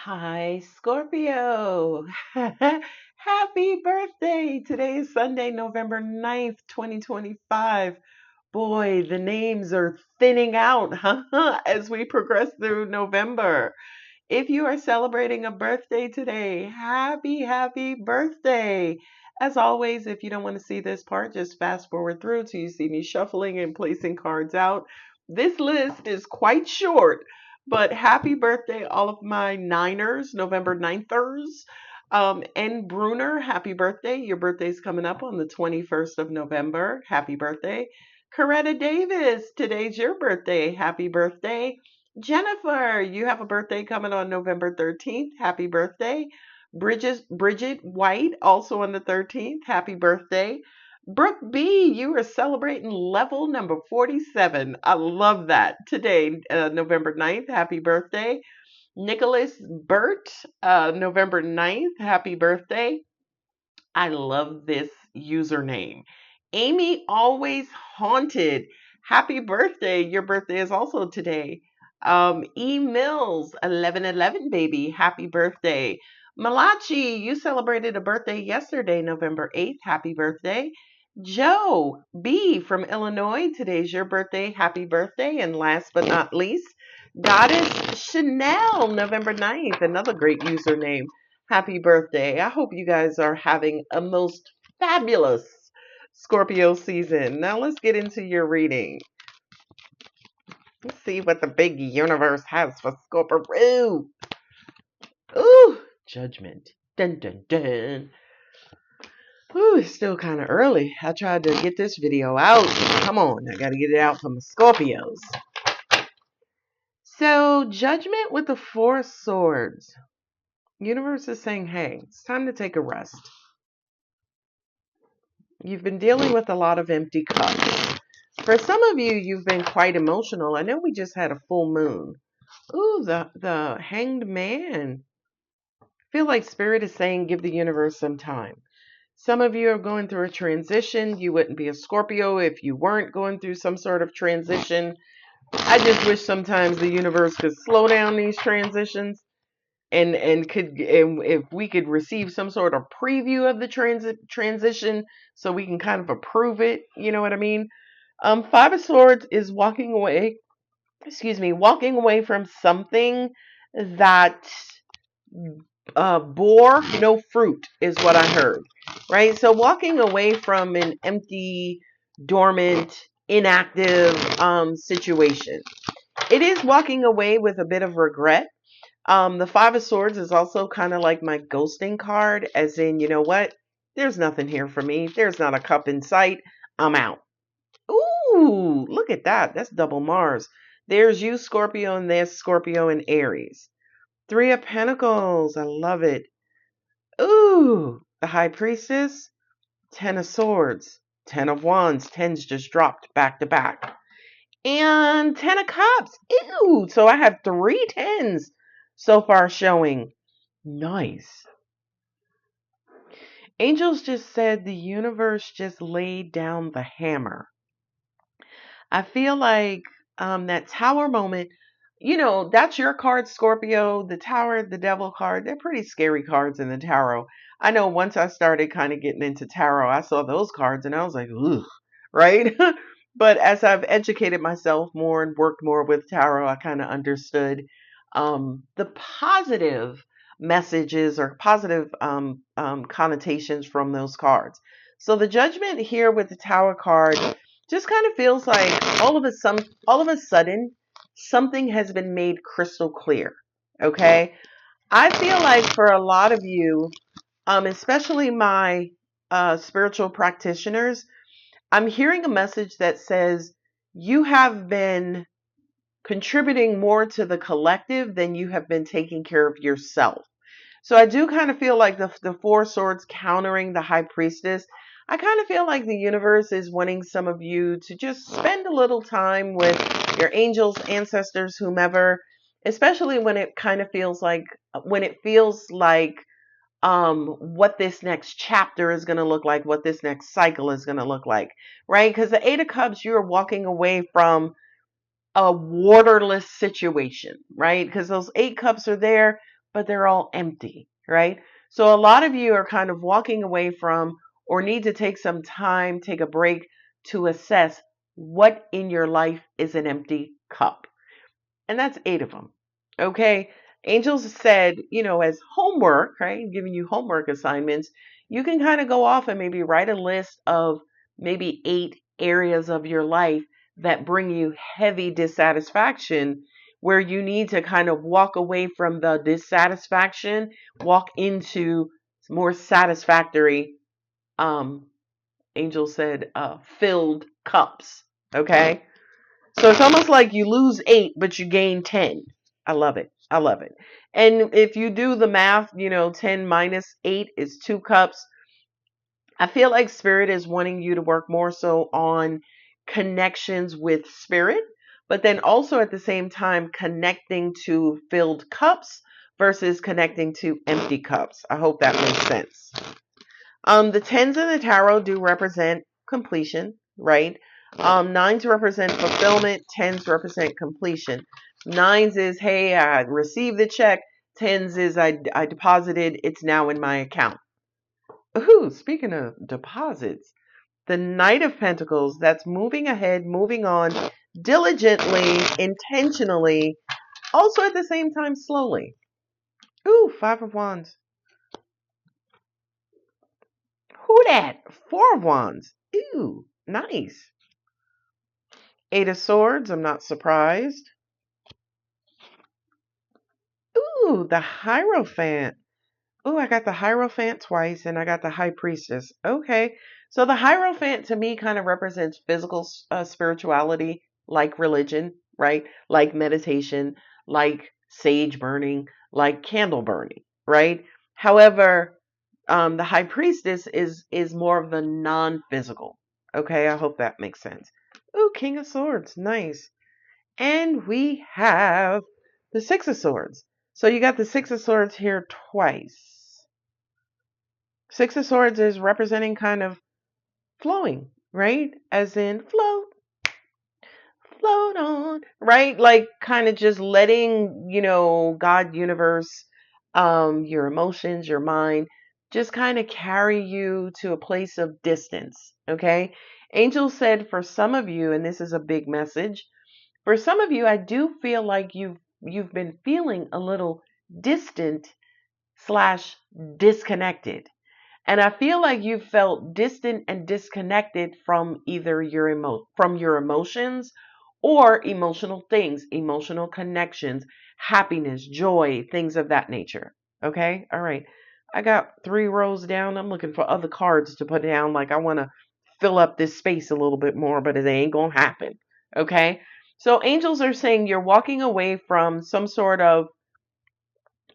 Hi, Scorpio. Happy birthday. Today is Sunday, November 9th, 2025. Boy, the names are thinning out, huh? As we progress through November. If you are celebrating a birthday today, happy birthday. As always, if you don't want to see this part, just fast forward through till you see me shuffling and placing cards out. This list is quite short, but happy birthday, all of my Niners, November 9thers. And Bruner, happy birthday. Your birthday's coming up on the 21st of November. Happy birthday. Coretta Davis, today's your birthday. Happy birthday. Jennifer, you have a birthday coming on November 13th. Happy birthday. Bridget White, also on the 13th. Happy birthday. Brooke B, you are celebrating level number 47. I love that. Today, November 9th. Happy birthday. Nicholas Burt, November 9th. Happy birthday. I love this username. Amy Always Haunted. Happy birthday. Your birthday is also today. E Mills, 1111, baby. Happy birthday. Malachi, you celebrated a birthday yesterday, November 8th. Happy birthday. Joe B from Illinois, today's your birthday. Happy birthday. And last but not least, Goddess Chanel, November 9th. Another great username. Happy birthday. I hope you guys are having a most fabulous Scorpio season. Now let's get into your reading. Let's see what the big universe has for Scorpio. Ooh, judgment. Dun dun dun. Ooh, it's still kind of early. I tried to get this video out. Come on, I got to get it out from the Scorpios. So, judgment with the Four of Swords. Universe is saying, hey, it's time to take a rest. You've been dealing with a lot of empty cups. For some of you, you've been quite emotional. I know we just had a full moon. Ooh, the Hanged Man. I feel like Spirit is saying give the universe some time. Some of you are going through a transition. You wouldn't be a Scorpio if you weren't going through some sort of transition. I just wish sometimes the universe could slow down these transitions and if we could receive some sort of preview of the transition so we can kind of approve it, you know what I mean? Five of Swords is walking away from something that bore no fruit is what I heard, right? So walking away from an empty, dormant, inactive situation. It is walking away with a bit of regret. The Five of Swords is also kind of like my ghosting card, as in, you know what? There's nothing here for me. There's not a cup in sight. I'm out. Ooh, look at that. That's double Mars. There's you, Scorpio, and there's Scorpio and Aries. Three of Pentacles. I love it. Ooh, the High Priestess. Ten of Swords. Ten of Wands. Tens just dropped back to back. And Ten of Cups. Ew. So I have three tens so far showing. Nice. Angels just said the universe just laid down the hammer. I feel like that Tower moment, you know, that's your card, Scorpio. The Tower, the Devil card, they're pretty scary cards in the tarot. I know once I started kind of getting into tarot, I saw those cards and I was like, ugh, right? But as I've educated myself more and worked more with tarot, I kind of understood the positive messages or positive connotations from those cards. So the Judgment here with the Tower card just kind of feels like all of a sudden something has been made crystal clear. Okay, I feel like for a lot of you, especially my spiritual practitioners, I'm hearing a message that says you have been contributing more to the collective than you have been taking care of yourself. So I do kind of feel like the Four Swords countering the High Priestess. I kind of feel like the universe is wanting some of you to just spend a little time with your angels, ancestors, whomever, especially when it kind of feels like, what this next chapter is going to look like, what this next cycle is going to look like, right? Because the Eight of Cups, you're walking away from a waterless situation, right? Because those eight cups are there, but they're all empty, right? So a lot of you are kind of walking away from or need to take some time, take a break to assess what in your life is an empty cup. And that's 8 of them. Okay. Angels said, as homework, right? Giving you homework assignments, you can kind of go off and maybe write a list of maybe 8 areas of your life that bring you heavy dissatisfaction, where you need to kind of walk away from the dissatisfaction, walk into more satisfactory, um, Angel said, filled cups. Okay. So it's almost like you lose 8, but you gain 10. I love it. I love it. And if you do the math, 10 minus 8 is 2 cups. I feel like spirit is wanting you to work more so on connections with spirit, but then also at the same time connecting to filled cups versus connecting to empty cups. I hope that makes sense. The tens in the tarot do represent completion, right? Nines represent fulfillment. Tens represent completion. Nines is, hey, I received the check. Tens is, I deposited. It's now in my account. Ooh, speaking of deposits, the Knight of Pentacles, that's moving ahead, moving on diligently, intentionally, also at the same time slowly. Ooh, Five of Wands. Who that? 4 of Wands. Ooh, nice. 8 of Swords, I'm not surprised. Ooh, the Hierophant. Ooh, I got the Hierophant twice and I got the High Priestess. Okay. So the Hierophant to me kind of represents physical spirituality, like religion, right? Like meditation, like sage burning, like candle burning, right? However, the High Priestess is more of the non-physical. Okay, I hope that makes sense. Ooh, King of Swords, nice. And we have the Six of Swords. So you got the Six of Swords here twice. Six of Swords is representing kind of flowing, right? As in float on, right? Like kind of just letting, God, universe, your emotions, your mind, just kind of carry you to a place of distance, okay? Angel said for some of you, and this is a big message, for some of you, I do feel like you've been feeling a little distant slash disconnected. And I feel like you felt distant and disconnected from either from your emotions or emotional things, emotional connections, happiness, joy, things of that nature. Okay? All right. I got 3 rows down. I'm looking for other cards to put down. Like I want to fill up this space a little bit more, but it ain't going to happen. Okay? So angels are saying you're walking away from some sort of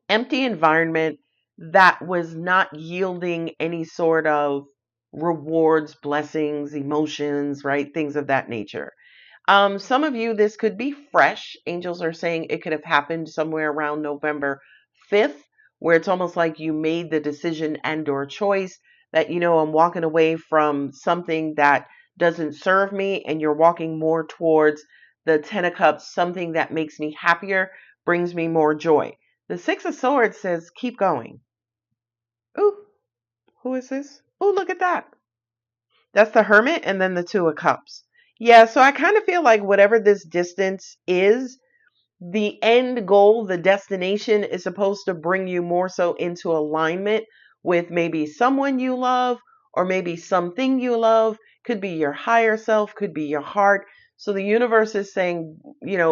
empty environment that was not yielding any sort of rewards, blessings, emotions, right? Things of that nature. Some of you, this could be fresh. Angels are saying it could have happened somewhere around November 5th, where it's almost like you made the decision and or choice that, I'm walking away from something that doesn't serve me, and you're walking more towards the Ten of Cups, something that makes me happier, brings me more joy. The Six of Swords says, keep going. Ooh, who is this? Ooh, look at that. That's the Hermit and then the Two of Cups. Yeah, so I kind of feel like whatever this distance is, the end goal, the destination is supposed to bring you more so into alignment with maybe someone you love or maybe something you love. Could be your higher self, could be your heart. So the universe is saying,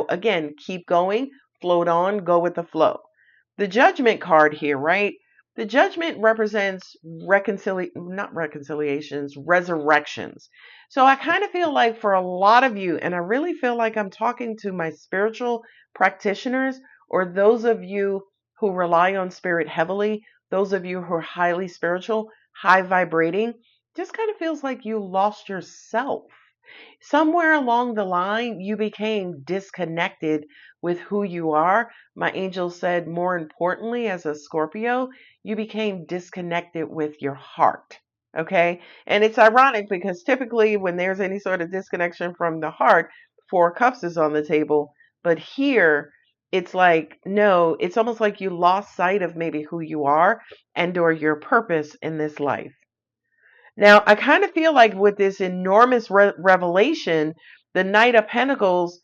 again, keep going, float on, go with the flow. The Judgment card here, right? The Judgment represents not reconciliations, resurrections. So I kind of feel like for a lot of you, and I really feel like I'm talking to my spiritual practitioners or those of you who rely on spirit heavily, those of you who are highly spiritual, high vibrating, just kind of feels like you lost yourself. Somewhere along the line, you became disconnected with who you are. My angel said, more importantly, as a Scorpio, you became disconnected with your heart. Okay. And it's ironic because typically when there's any sort of disconnection from the heart, 4 cups is on the table. But here, It's like, no, it's almost like you lost sight of maybe who you are and or your purpose in this life. Now, I kind of feel like with this enormous revelation, the Knight of Pentacles,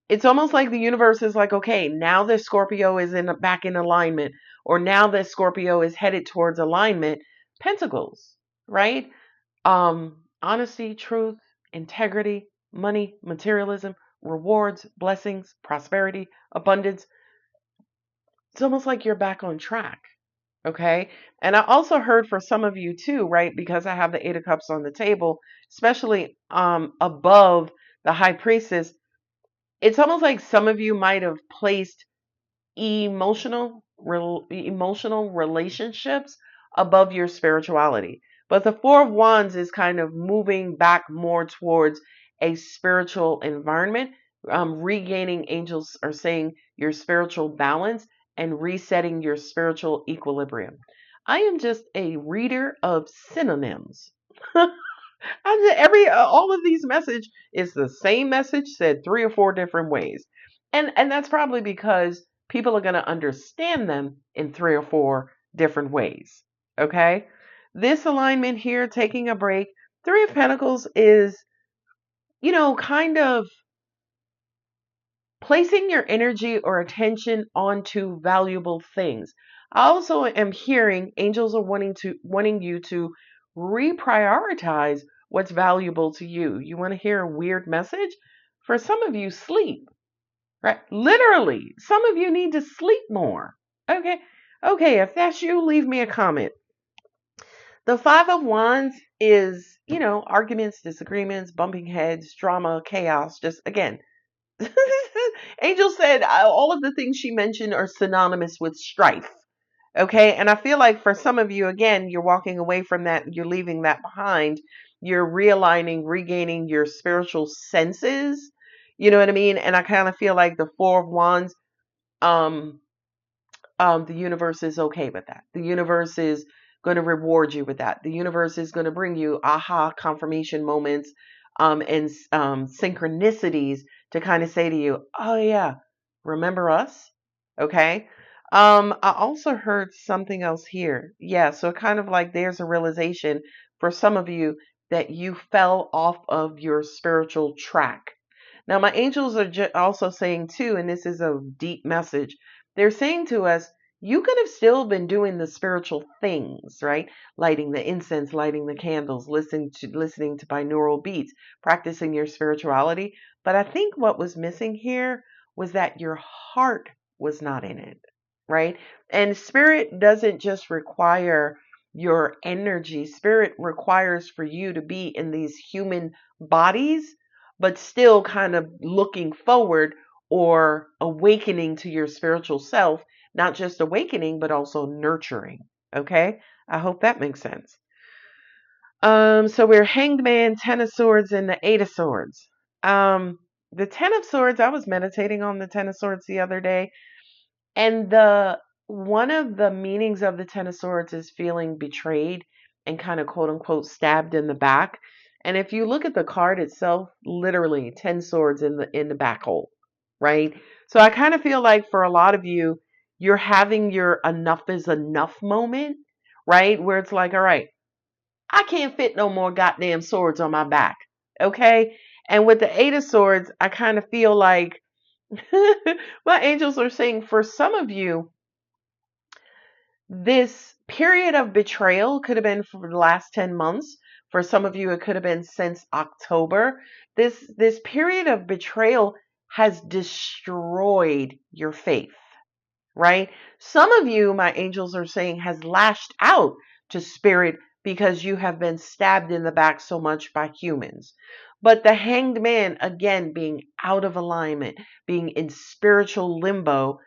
it's almost like the universe is like, okay, now that Scorpio is back in alignment, or now that Scorpio is headed towards alignment, Pentacles, right? Honesty, truth, integrity, money, materialism, rewards, blessings, prosperity, abundance. It's almost like you're back on track. Okay. And I also heard for some of you too, right? Because I have the Eight of Cups on the table, especially above the High Priestess. It's almost like some of you might have placed emotional relationships above your spirituality. But the Four of Wands is kind of moving back more towards a spiritual environment, regaining, angels are saying, your spiritual balance and resetting your spiritual equilibrium. I am just a reader of synonyms. All of these message is the same message said three or four different ways. And that's probably because people are going to understand them in three or four different ways. Okay? This alignment here, taking a break, Three of Pentacles is, kind of placing your energy or attention onto valuable things. I also am hearing angels are wanting you to reprioritize what's valuable to you. You want to hear a weird message? For some of you, sleep, right? Literally, some of you need to sleep more. Okay. Okay, if that's you, leave me a comment. The Five of Wands is, arguments, disagreements, bumping heads, drama, chaos, just again, Angel said all of the things she mentioned are synonymous with strife. Okay. And I feel like for some of you, again, you're walking away from that, you're leaving that behind. You're realigning, regaining your spiritual senses. You know what I mean? And I kind of feel like the Four of Wands, um, the universe is okay with that. The universe is going to reward you with that. The universe is going to bring you aha confirmation moments, and synchronicities to kind of say to you, oh yeah, remember us? Okay. I also heard something else here. Yeah, so kind of like there's a realization for some of you that you fell off of your spiritual track. Now, my angels are also saying too, and this is a deep message. They're saying to us, you could have still been doing the spiritual things, right? Lighting the incense, lighting the candles, listening to binaural beats, practicing your spirituality. But I think what was missing here was that your heart was not in it, right? And spirit doesn't just require your energy. Spirit requires for you to be in these human bodies, but still kind of looking forward or awakening to your spiritual self, not just awakening, but also nurturing. Okay. I hope that makes sense. So we're Hanged Man, Ten of Swords, and the Eight of Swords. The Ten of Swords, I was meditating on the Ten of Swords the other day, and the one of the meanings of the Ten of Swords is feeling betrayed and kind of quote unquote stabbed in the back. And if you look at the card itself, literally 10 swords in the back hole, right? So I kind of feel like for a lot of you, you're having your enough is enough moment, right? Where it's like, all right, I can't fit no more goddamn swords on my back. Okay? And with the Eight of Swords, I kind of feel like my angels are saying for some of you, this period of betrayal could have been for the last 10 months. For some of you, it could have been since October. This period of betrayal has destroyed your faith, right? Some of you, my angels are saying, has lashed out to spirit because you have been stabbed in the back so much by humans. But the Hanged Man, again, being out of alignment, being in spiritual limbo,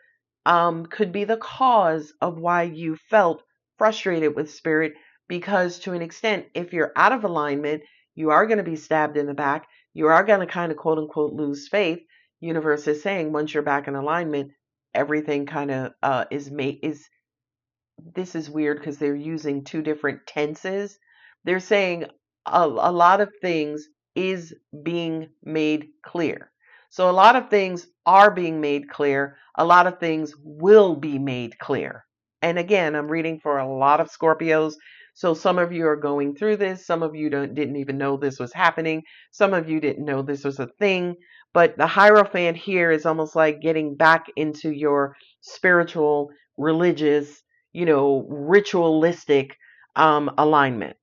could be the cause of why you felt frustrated with spirit. Because to an extent, if you're out of alignment, you are going to be stabbed in the back. You are going to kind of quote unquote lose faith. Universe is saying once you're back in alignment, everything kind of is this is weird because they're using two different tenses. They're saying a lot of things is being made clear. So a lot of things are being made clear. A lot of things will be made clear. And again, I'm reading for a lot of Scorpios. So some of you are going through this. Some of you didn't even know this was happening. Some of you didn't know this was a thing. But the Hierophant here is almost like getting back into your spiritual, religious, ritualistic alignment.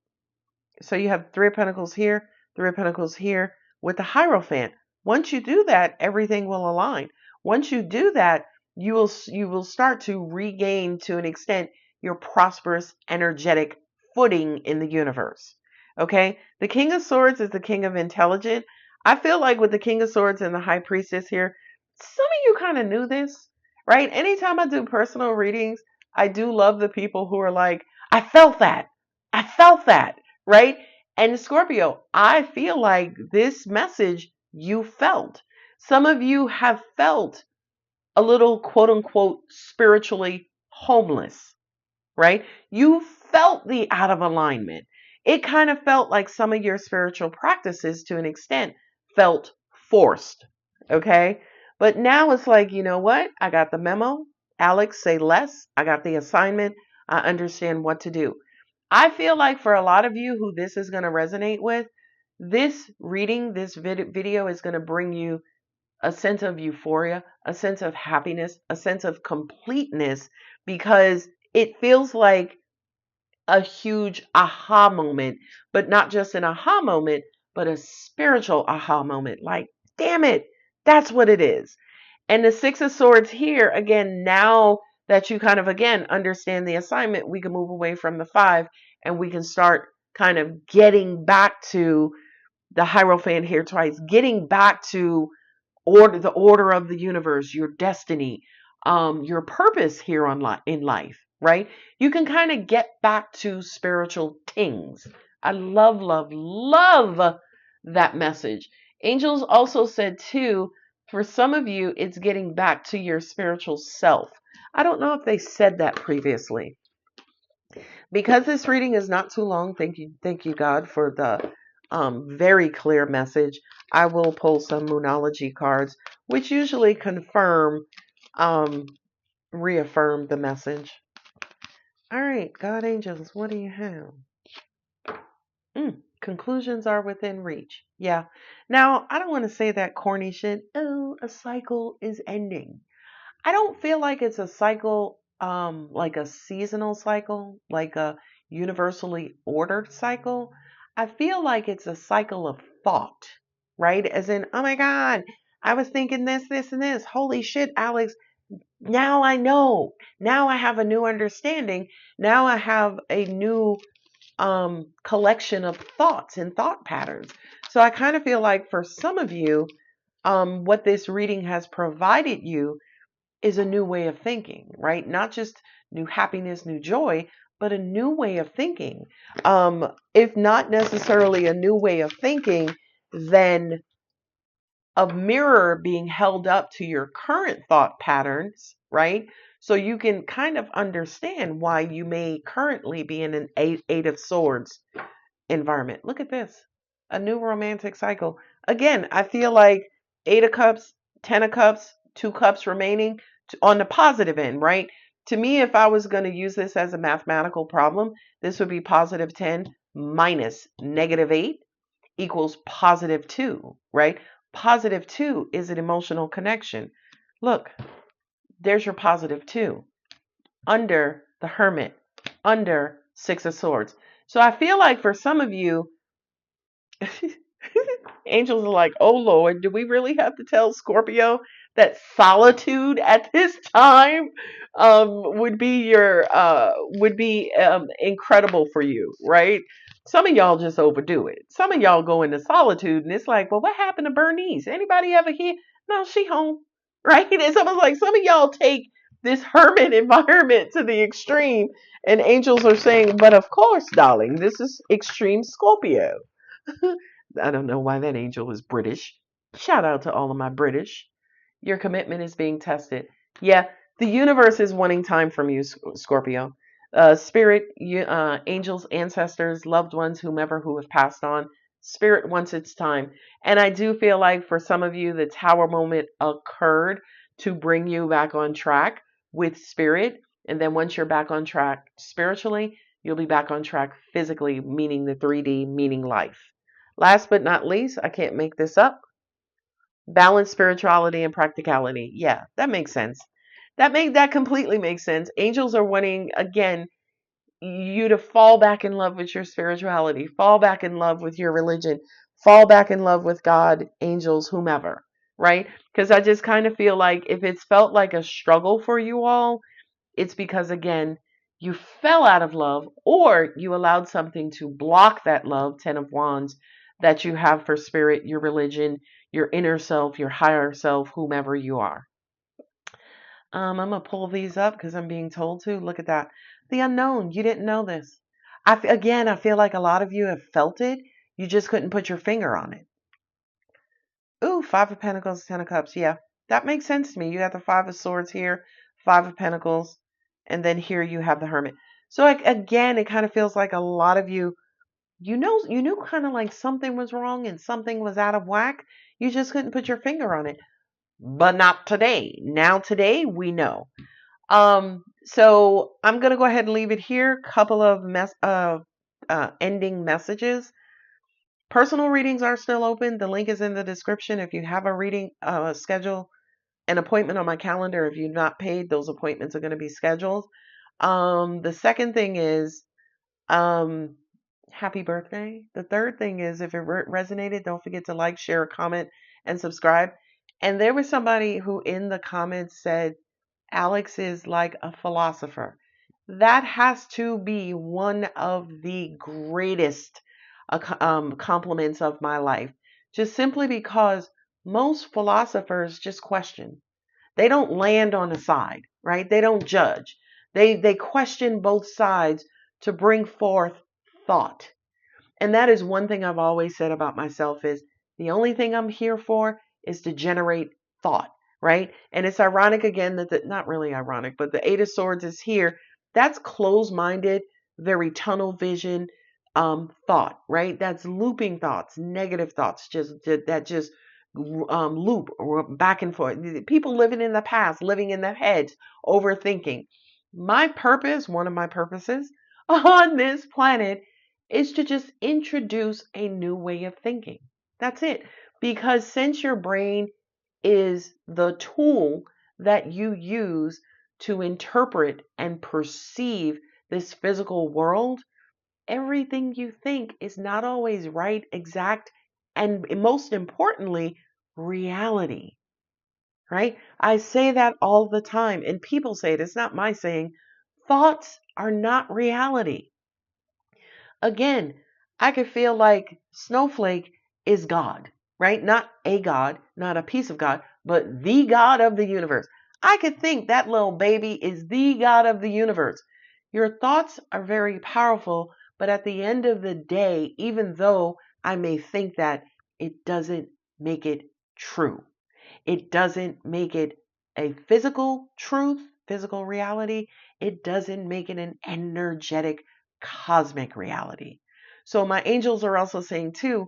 So you have Three of Pentacles here, Three of Pentacles here with the Hierophant. Once you do that, everything will align. Once you do that, you will start to regain, to an extent, your prosperous, energetic footing in the universe. Okay? The King of Swords is the King of Intelligence. I feel like with the King of Swords and the High Priestess here, some of you kind of knew this, right? Anytime I do personal readings, I do love the people who are like, I felt that. I felt that, right? And Scorpio, I feel like this message you felt. Some of you have felt a little quote unquote spiritually homeless, right? You felt the out of alignment. It kind of felt like some of your spiritual practices, to an extent, felt forced, okay? But now it's like, you know what? I got the memo. Alex, say less. I got the assignment. I understand what to do. I feel like for a lot of you who this is going to resonate with, this reading, this video is going to bring you a sense of euphoria, a sense of happiness, a sense of completeness, because it feels like a huge aha moment, but not just an aha moment, but a spiritual aha moment. Like, damn it, that's what it is. And the Six of Swords here, again, now that you kind of, again, understand the assignment, we can move away from the five and we can start kind of getting back to the Hierophant here twice, getting back to the order of the universe, your destiny, your purpose here in life, right? You can kind of get back to spiritual things. I love, love, love that message. Angels also said too, for some of you, it's getting back to your spiritual self. I don't know if they said that previously. Because this reading is not too long, thank you, God, for the very clear message. I will pull some Moonology cards, which usually um, reaffirm the message. All right, God angels, what do you have? Conclusions are within reach. Yeah. Now, I don't want to say that corny shit. Oh, a cycle is ending. I don't feel like it's a cycle, like a seasonal cycle, like a universally ordered cycle. I feel like it's a cycle of thought, right? As in, oh my God, I was thinking this, this, and this. Holy shit, Alex. Now I know. Now I have a new understanding. Now I have a new collection of thoughts and thought patterns. So I kind of feel like for some of you, what this reading has provided you is a new way of thinking, right? Not just new happiness, new joy, but a new way of thinking. If not necessarily a new way of thinking, then a mirror being held up to your current thought patterns, right? So you can kind of understand why you may currently be in an eight of swords environment. Look at this. A new romantic cycle. Again, I feel like 8 of cups, 10 of cups, 2 cups remaining on the positive end, right? To me, if I was going to use this as a mathematical problem, this would be positive 10 minus negative 8 equals positive 2, right? Positive 2 is an emotional connection. Look, there's your positive 2 under the Hermit, under 6 of Swords. So I feel like for some of you, angels are like, oh Lord, do we really have to tell Scorpio that solitude at this time would be incredible for you, right? Some of y'all just overdo it. Some of y'all go into solitude and it's like, well, what happened to Bernice? Anybody ever hear? No, she home, right? It's almost like some of y'all take this hermit environment to the extreme, and angels are saying, but of course, darling, this is extreme Scorpio. I don't know why that angel is British. Shout out to all of my British. Your commitment is being tested. Yeah, the universe is wanting time from you, Scorpio. Spirit, angels, ancestors, loved ones, whomever who have passed on, Spirit wants its time. And I do feel like for some of you, the tower moment occurred to bring you back on track with spirit. And then once you're back on track spiritually, you'll be back on track physically, meaning the 3D, meaning life. Last but not least, I can't make this up. Balance spirituality and practicality. Yeah, that makes sense. That completely makes sense. Angels are wanting again you to fall back in love with your spirituality, fall back in love with your religion, fall back in love with God, angels, whomever, right? Because I just kind of feel like if it's felt like a struggle for you all, it's because, again, you fell out of love or you allowed something to block that love, 10 of Wands, that you have for spirit, your religion, your inner self, your higher self, whomever you are. I'm going to pull these up because I'm being told to. Look at that. The unknown. You didn't know this. Again, I feel like a lot of you have felt it. You just couldn't put your finger on it. Ooh, Five of Pentacles, Ten of Cups. Yeah, that makes sense to me. You have the Five of Swords here, Five of Pentacles, and then here you have the Hermit. So again, it kind of feels like a lot of you, you knew kind of like something was wrong and something was out of whack. You just couldn't put your finger on it. But not today. Now today, we know. So I'm going to go ahead and leave it here. Couple of ending messages. Personal readings are still open. The link is in the description. If you have a reading, schedule an appointment on my calendar. If you've not paid, those appointments are going to be scheduled. The second thing is, happy birthday. The third thing is, if it resonated, don't forget to like, share, comment, and subscribe. And there was somebody who in the comments said, Alex is like a philosopher. That has to be one of the greatest compliments of my life. Just simply because most philosophers just question. They don't land on a side, right? They don't judge. They question both sides to bring forth thought. And that is one thing I've always said about myself is the only thing I'm here for is to generate thought, right? And it's ironic again that not really ironic, but the Eight of Swords is here. That's closed-minded, very tunnel vision thought, right? That's looping thoughts, negative thoughts, that just loop back and forth. People living in the past, living in their heads, overthinking. My purpose, one of my purposes on this planet is to just introduce a new way of thinking. That's it. Because since your brain is the tool that you use to interpret and perceive this physical world, everything you think is not always right, exact, and most importantly, reality. Right? I say that all the time, and people say it. It's not my saying. Thoughts are not reality. Again, I could feel like Snowflake is God, right? Not a God, not a piece of God, but the God of the universe. I could think that little baby is the God of the universe. Your thoughts are very powerful, but at the end of the day, even though I may think that, it doesn't make it true. It doesn't make it a physical truth, physical reality. It doesn't make it an energetic, cosmic reality. So my angels are also saying too,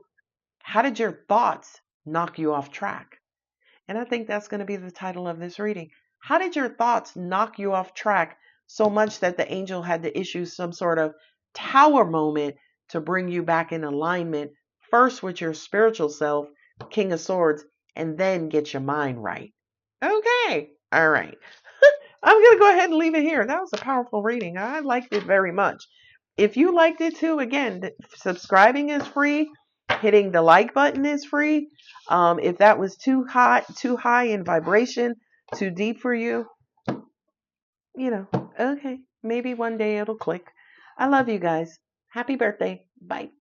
how did your thoughts knock you off track? And I think that's going to be the title of this reading. How did your thoughts knock you off track so much that the angel had to issue some sort of tower moment to bring you back in alignment, first with your spiritual self, King of Swords, and then get your mind right? Okay. All right. I'm going to go ahead and leave it here. That was a powerful reading. I liked it very much. If you liked it too, again, subscribing is free. Hitting the like button is free. If that was too high in vibration, too deep for you, okay, maybe one day it'll click. I love you guys. Happy birthday. Bye.